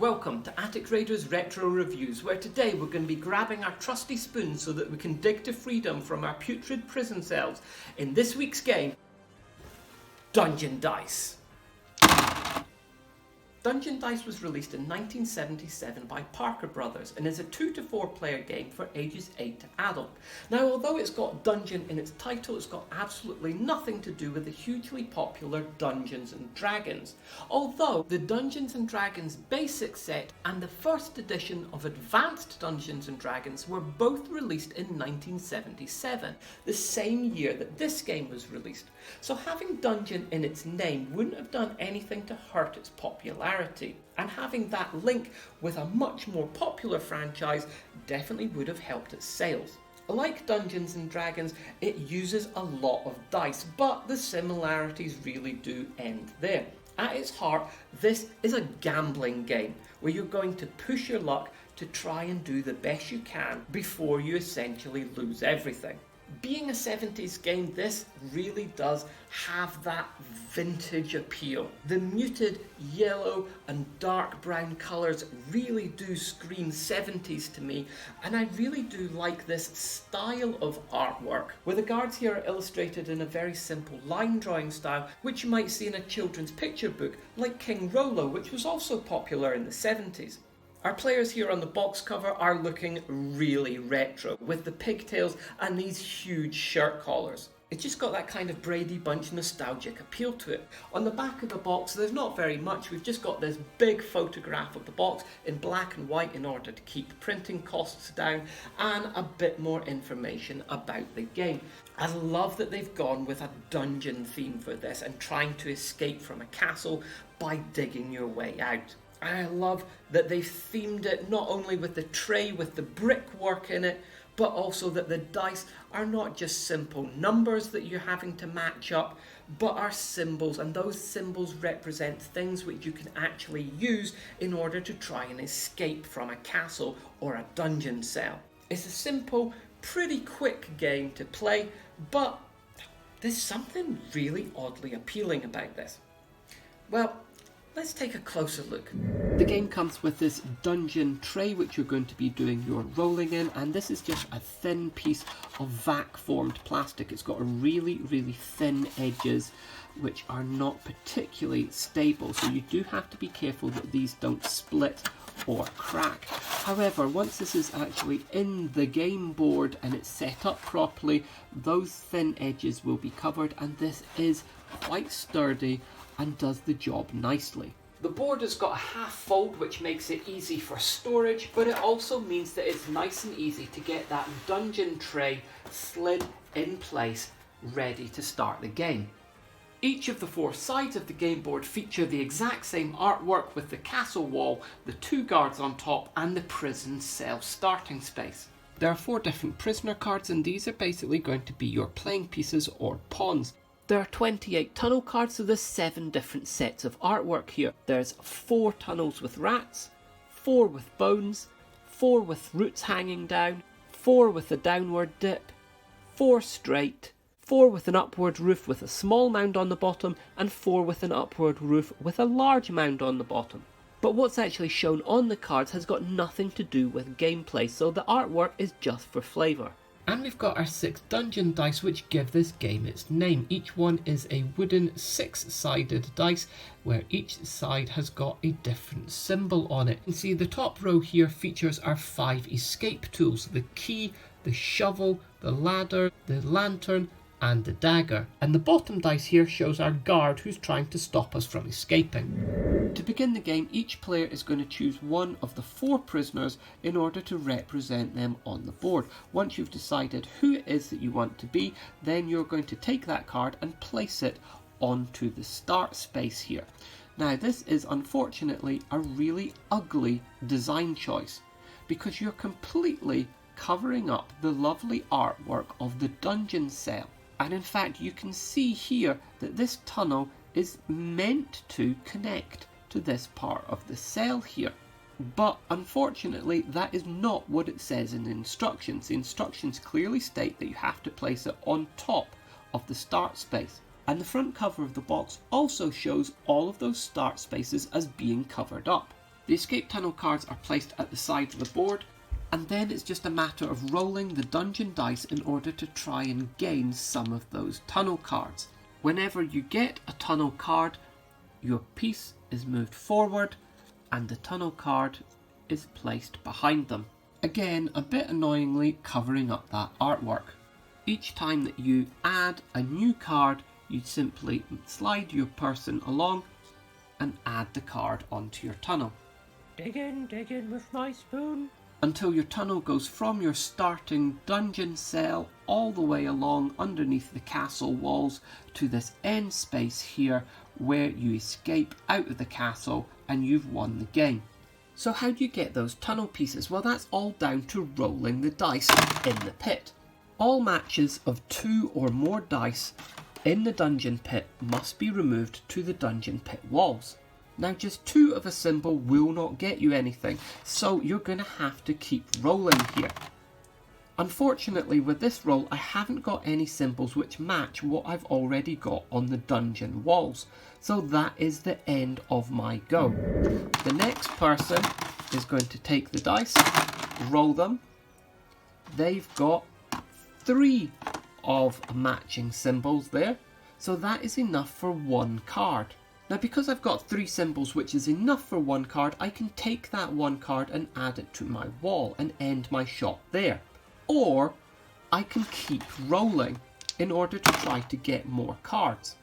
welcome to Attic Raiders Retro Reviews, where today we're going to be grabbing our trusty spoons so that we can dig to freedom from our putrid prison cells in this week's game, Dungeon Dice. Dungeon Dice was released in 1977 by Parker Brothers and is a 2 to 4 player game for ages 8 to adult. Now, although it's got Dungeon in its title, it's got absolutely nothing to do with the hugely popular Dungeons and Dragons. Although the Dungeons and Dragons basic set and the first edition of Advanced Dungeons and Dragons were both released in 1977, the same year that this game was released. So having Dungeon in its name wouldn't have done anything to hurt its popularity. And having that link with a much more popular franchise definitely would have helped its sales. Like Dungeons and Dragons, it uses a lot of dice, but the similarities really do end there. At its heart, this is a gambling game where you're going to push your luck to try and do the best you can before you essentially lose everything. Being a 70s game, this really does have that vintage appeal. The muted yellow and dark brown colours really do scream 70s to me, and I really do like this style of artwork, where the guards here are illustrated in a very simple line drawing style, which you might see in a children's picture book like King Rolo, which was also popular in the 70s. Our players here on the box cover are looking really retro, with the pigtails and these huge shirt collars. It's just got that kind of Brady Bunch nostalgic appeal to it. On the back of the box, there's not very much. We've just got this big photograph of the box in black and white in order to keep printing costs down, and a bit more information about the game. I love that they've gone with a dungeon theme for this and trying to escape from a castle by digging your way out. I love that they've themed it not only with the tray with the brickwork in it, but also that the dice are not just simple numbers that you're having to match up, but are symbols, and those symbols represent things which you can actually use in order to try and escape from a castle or a dungeon cell. It's a simple, pretty quick game to play, but there's something really oddly appealing about this. Well, let's take a closer look. The game comes with this dungeon tray which you're going to be doing your rolling in, and this is just a thin piece of vac formed plastic. It's got a really thin edges which are not particularly stable, so you do have to be careful that these don't split or crack. However, once this is actually in the game board and it's set up properly, those thin edges will be covered, and this is quite sturdy and does the job nicely. The board has got a half fold, which makes it easy for storage, but it also means that it's nice and easy to get that dungeon tray slid in place, ready to start the game. Each of the 4 sides of the game board feature the exact same artwork, with the castle wall, the 2 guards on top, and the prison cell starting space. There are 4 different prisoner cards, and these are basically going to be your playing pieces or pawns. There are 28 tunnel cards, so there's 7 different sets of artwork here. There's 4 tunnels with rats, 4 with bones, 4 with roots hanging down, 4 with a downward dip, 4 straight, 4 with an upward roof with a small mound on the bottom, and 4 with an upward roof with a large mound on the bottom. But what's actually shown on the cards has got nothing to do with gameplay, so the artwork is just for flavour. And we've got our 6 dungeon dice which give this game its name. Each one is a wooden 6-sided dice where each side has got a different symbol on it. You can see the top row here features our 5 escape tools: the key, the shovel, the ladder, the lantern, and the dagger. And the bottom dice here shows our guard who's trying to stop us from escaping. To begin the game, each player is going to choose one of the 4 prisoners in order to represent them on the board. Once you've decided who it is that you want to be, then you're going to take that card and place it onto the start space here. Now, this is unfortunately a really ugly design choice, because you're completely covering up the lovely artwork of the dungeon cell. And in fact, you can see here that this tunnel is meant to connect to this part of the cell here. But unfortunately, that is not what it says in the instructions. The instructions clearly state that you have to place it on top of the start space. And the front cover of the box also shows all of those start spaces as being covered up. The escape tunnel cards are placed at the side of the board, and then it's just a matter of rolling the dungeon dice in order to try and gain some of those tunnel cards. Whenever you get a tunnel card, your piece is moved forward and the tunnel card is placed behind them. Again, a bit annoyingly covering up that artwork. Each time that you add a new card, you simply slide your person along and add the card onto your tunnel. Dig in with my spoon. Until your tunnel goes from your starting dungeon cell all the way along underneath the castle walls to this end space here where you escape out of the castle and you've won the game. So how do you get those tunnel pieces? Well, that's all down to rolling the dice in the pit. All matches of 2 or more dice in the dungeon pit must be removed to the dungeon pit walls. Now, just 2 of a symbol will not get you anything, so you're going to have to keep rolling here. Unfortunately, with this roll, I haven't got any symbols which match what I've already got on the dungeon walls, so that is the end of my go. The next person is going to take the dice, roll them. They've got 3 of matching symbols there, so that is enough for 1 card. Now, because I've got 3 symbols, which is enough for 1 card, I can take that 1 card and add it to my wall and end my shot there. Or I can keep rolling in order to try to get more cards.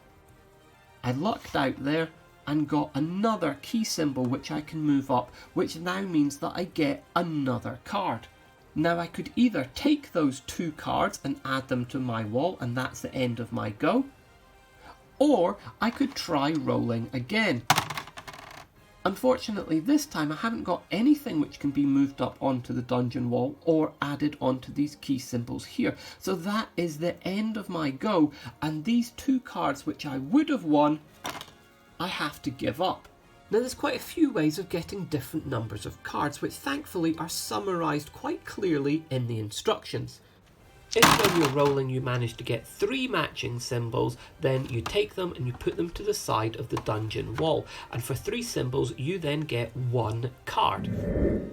I lucked out there and got another key symbol which I can move up, which now means that I get another card. Now, I could either take those 2 cards and add them to my wall, and that's the end of my go, or I could try rolling again. Unfortunately, this time I haven't got anything which can be moved up onto the dungeon wall or added onto these key symbols here. So that is the end of my go, and these 2 cards which I would have won, I have to give up. Now, there's quite a few ways of getting different numbers of cards, which thankfully are summarised quite clearly in the instructions. If when you're rolling you manage to get 3 matching symbols, then you take them and you put them to the side of the dungeon wall. And for 3 symbols, you then get 1 card.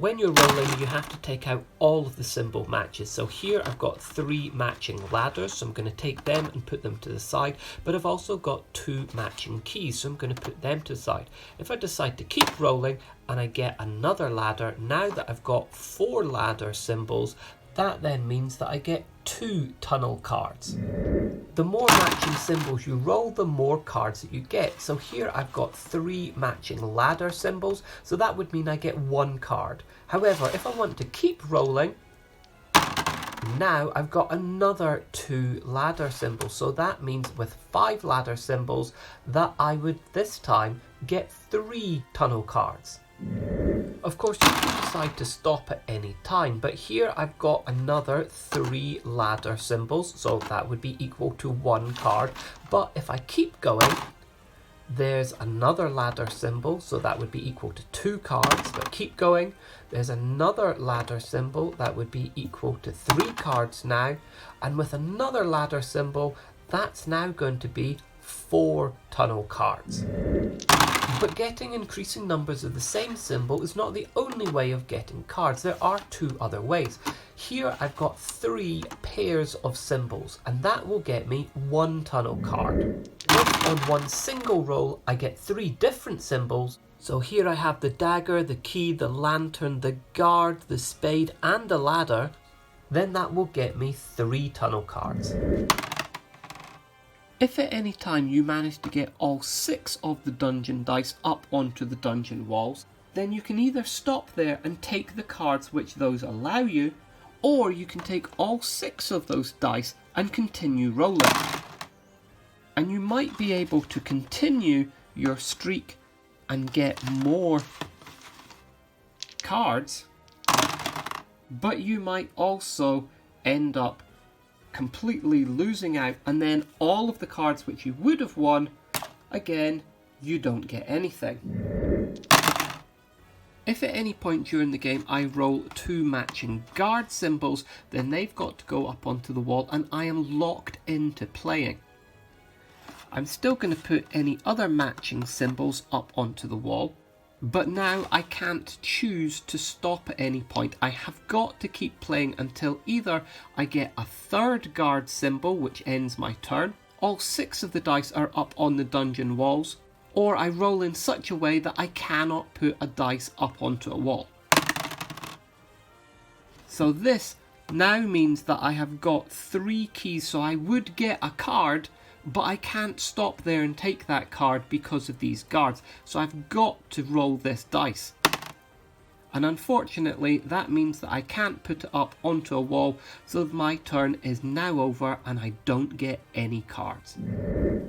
When you're rolling, you have to take out all of the symbol matches. So here I've got 3 matching ladders, so I'm going to take them and put them to the side. But I've also got 2 matching keys, so I'm going to put them to the side. If I decide to keep rolling and I get another ladder, now that I've got 4 ladder symbols, that then means that I get 2 tunnel cards. The more matching symbols you roll, the more cards that you get. So here I've got 3 matching ladder symbols, so that would mean I get 1 card. However, if I want to keep rolling, now I've got another 2 ladder symbols, so that means with 5 ladder symbols that I would this time get 3 tunnel cards. Of course, you can decide to stop at any time, but here I've got another 3 ladder symbols, so that would be equal to 1 card. But if I keep going, there's another ladder symbol, so that would be equal to 2 cards, but keep going. There's another ladder symbol, that would be equal to 3 cards now, and with another ladder symbol, that's now going to be 4 tunnel cards. But getting increasing numbers of the same symbol is not the only way of getting cards. There are 2 other ways. Here I've got 3 pairs of symbols, and that will get me 1 tunnel card. If on one single roll I get 3 different symbols, so here I have the dagger, the key, the lantern, the guard, the spade and the ladder, then that will get me 3 tunnel cards. If at any time you manage to get all 6 of the dungeon dice up onto the dungeon walls, then you can either stop there and take the cards which those allow you, or you can take all 6 of those dice and continue rolling. And you might be able to continue your streak and get more cards, but you might also end up completely losing out, and then all of the cards which you would have won, again, you don't get anything. If at any point during the game I roll 2 matching guard symbols, then they've got to go up onto the wall and I am locked into playing. I'm still going to put any other matching symbols up onto the wall, But now I can't choose to stop at any point. I have got to keep playing until either I get a third guard symbol, which ends my turn, all 6 of the dice are up on the dungeon walls, or I roll in such a way that I cannot put a dice up onto a wall. So this now means that I have got 3 keys, so I would get a card, but I can't stop there and take that card because of these guards. So I've got to roll this dice. And unfortunately, that means that I can't put it up onto a wall, so my turn is now over and I don't get any cards.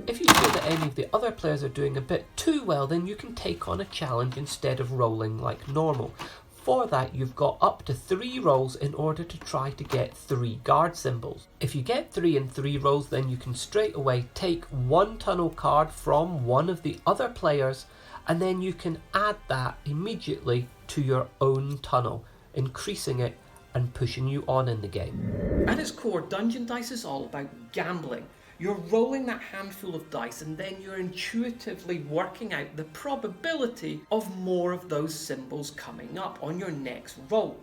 If you feel that any of the other players are doing a bit too well, then you can take on a challenge instead of rolling like normal. For that, you've got up to 3 rolls in order to try to get 3 guard symbols. If you get 3 in 3 rolls, then you can straight away take 1 tunnel card from one of the other players, and then you can add that immediately to your own tunnel, increasing it and pushing you on in the game. At its core, Dungeon Dice is all about gambling. You're rolling that handful of dice and then you're intuitively working out the probability of more of those symbols coming up on your next roll.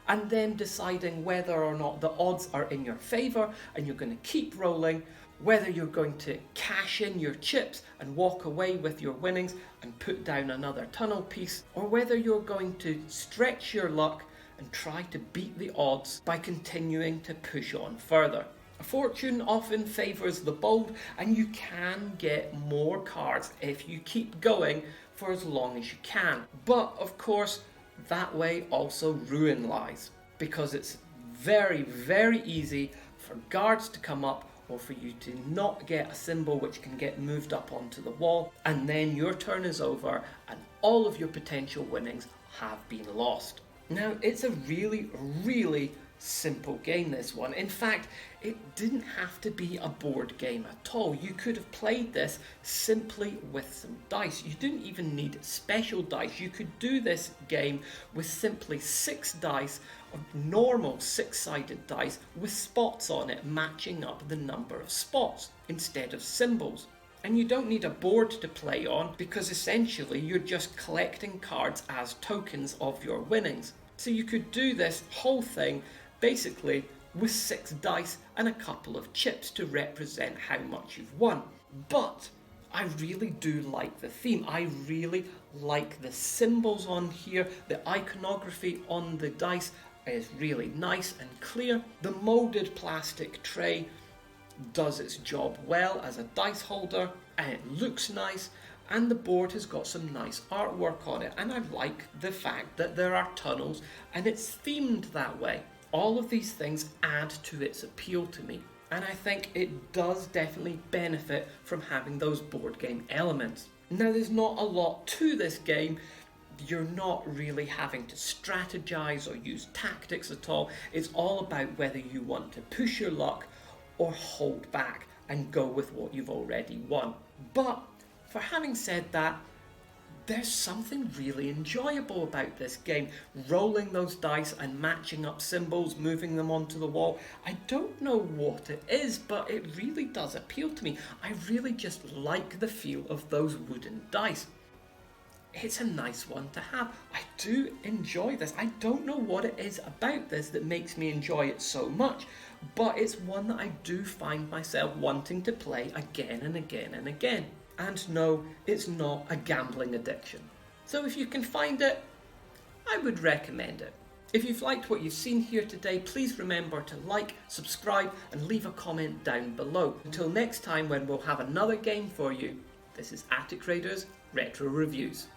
And then deciding whether or not the odds are in your favour and you're going to keep rolling, whether you're going to cash in your chips and walk away with your winnings and put down another tunnel piece, or whether you're going to stretch your luck and try to beat the odds by continuing to push on further. Fortune often favours the bold, and you can get more cards if you keep going for as long as you can. But of course, that way also ruin lies, because it's very, very easy for guards to come up or for you to not get a symbol which can get moved up onto the wall, and then your turn is over and all of your potential winnings have been lost. Now, it's a really, really simple game, this one. In fact, it didn't have to be a board game at all. You could have played this simply with some dice. You didn't even need special dice. You could do this game with simply 6 dice, of normal 6-sided dice with spots on it matching up the number of spots instead of symbols. And you don't need a board to play on, because essentially you're just collecting cards as tokens of your winnings. So you could do this whole thing basically with 6 dice and a couple of chips to represent how much you've won. But I really do like the theme. I really like the symbols on here. The iconography on the dice is really nice and clear. The moulded plastic tray does its job well as a dice holder, and it looks nice, and the board has got some nice artwork on it, and I like the fact that there are tunnels and it's themed that way. All of these things add to its appeal to me, and I think it does definitely benefit from having those board game elements. Now, there's not a lot to this game. You're not really having to strategize or use tactics at all. It's all about whether you want to push your luck or hold back and go with what you've already won. But for having said that, there's something really enjoyable about this game. Rolling those dice and matching up symbols, moving them onto the wall. I don't know what it is, but it really does appeal to me. I really just like the feel of those wooden dice. It's a nice one to have. I do enjoy this. I don't know what it is about this that makes me enjoy it so much, but it's one that I do find myself wanting to play again and again and again. And no, it's not a gambling addiction. So if you can find it, I would recommend it. If you've liked what you've seen here today, please remember to like, subscribe, and leave a comment down below. Until next time, when we'll have another game for you, this is Attic Raiders Retro Reviews.